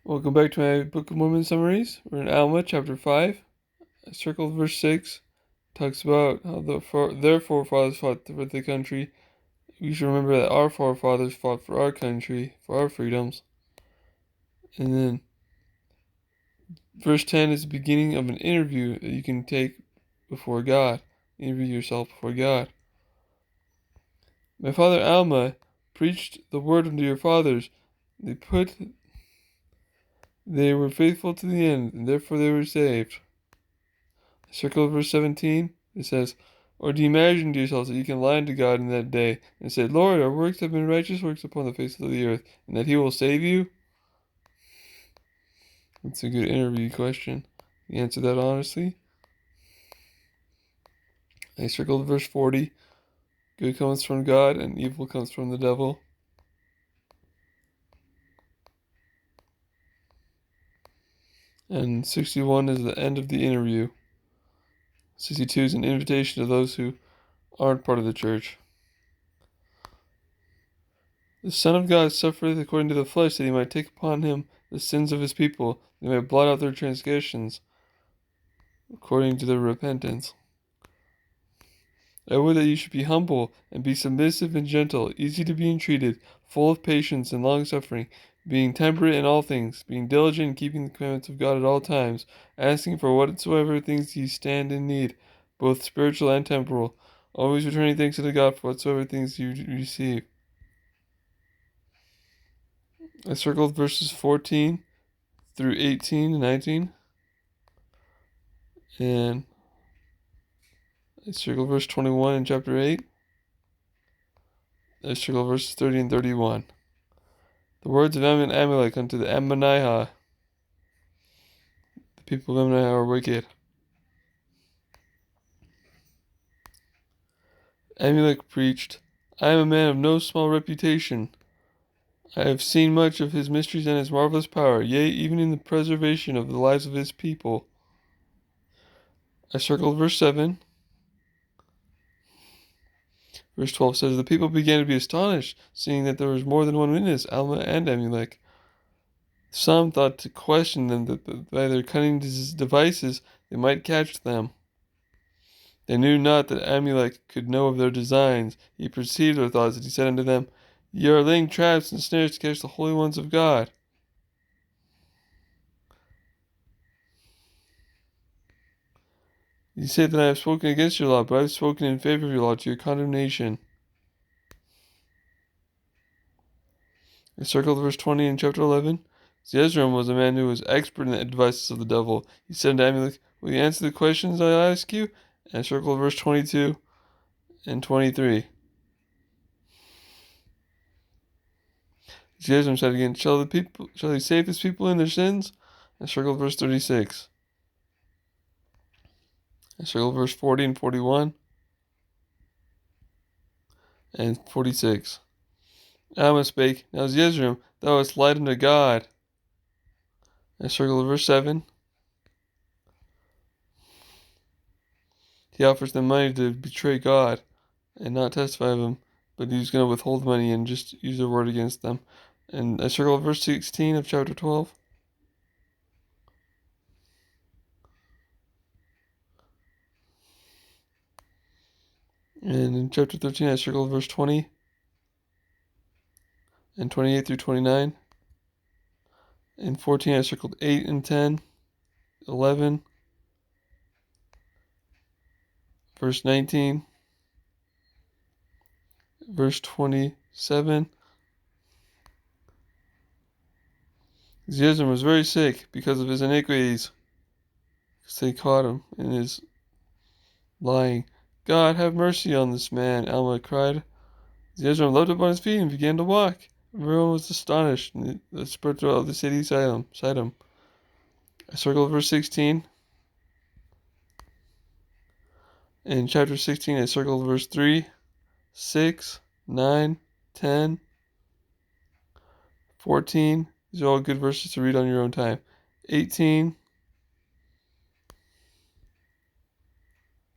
Welcome back to my Book of Mormon summaries. We're in Alma, chapter 5. I circled verse 6. Talks about how their forefathers fought for the country. We should remember that our forefathers fought for our country, for our freedoms. And then verse 10 is the beginning of an interview that you can take before God. Interview yourself before God. My father Alma preached the word unto your fathers. They were faithful to the end, and therefore they were saved. Circle verse 17, it says, Or do you imagine to yourselves that you can lie unto God in that day, and say, Lord, our works have been righteous works upon the face of the earth, and that he will save you? That's a good interview question. You answer that honestly. I circled verse 40. Good comes from God, and evil comes from the devil. And 61 is the end of the interview. 62 is an invitation to those who aren't part of the church. The Son of God suffereth according to the flesh, that he might take upon him the sins of his people, that he might blot out their transgressions, according to their repentance. I would that you should be humble, and be submissive and gentle, easy to be entreated, full of patience and long-suffering, being temperate in all things, being diligent in keeping the commandments of God at all times, asking for whatsoever things ye stand in need, both spiritual and temporal, always returning thanks unto God for whatsoever things you receive. I circled verses 14 through 18 and 19. And I circled verse 21 in chapter 8. I circled verses 30 and 31. The words of Alma and Amulek unto the Ammonihah. The people of Ammonihah are wicked. Amulek preached, I am a man of no small reputation. I have seen much of his mysteries and his marvelous power, yea, even in the preservation of the lives of his people. I circled verse 7. Verse 12 says, The people began to be astonished, seeing that there was more than one witness, Alma and Amulek. Some thought to question them, that by their cunning devices they might catch them. They knew not that Amulek could know of their designs. He perceived their thoughts, and he said unto them, Ye are laying traps and snares to catch the holy ones of God. You say that I have spoken against your law, but I have spoken in favor of your law to your condemnation. I circled verse 20 in chapter 11. Zeezrom was a man who was expert in the devices of the devil. He said to Amulek, Will you answer the questions I ask you? And I circled verse 22 and 23. Zeezrom said again, Shall he save his people in their sins? I circled verse 36. I circled verse 40 and 41. And 46. Alma spake, Now Zeezrom, thou hast lied unto God. I circled verse 7. He offers them money to betray God and not testify of him, but he's going to withhold money and just use the word against them. And I circled verse 16 of chapter 12. And in chapter 13, I circled verse 20 and 28 through 29. In 14, I circled 8 and 10, 11, verse 19, verse 27. Zeezrom was very sick because of his iniquities, because they caught him in his lying. God, have mercy on this man, Alma cried. Zeezrom leapt up on his feet and began to walk. Everyone was astonished, and it spread throughout the city Sidom. I circled verse 16. In chapter 16, I circled verse 3, 6, 9, 10, 14. These are all good verses to read on your own time. 18,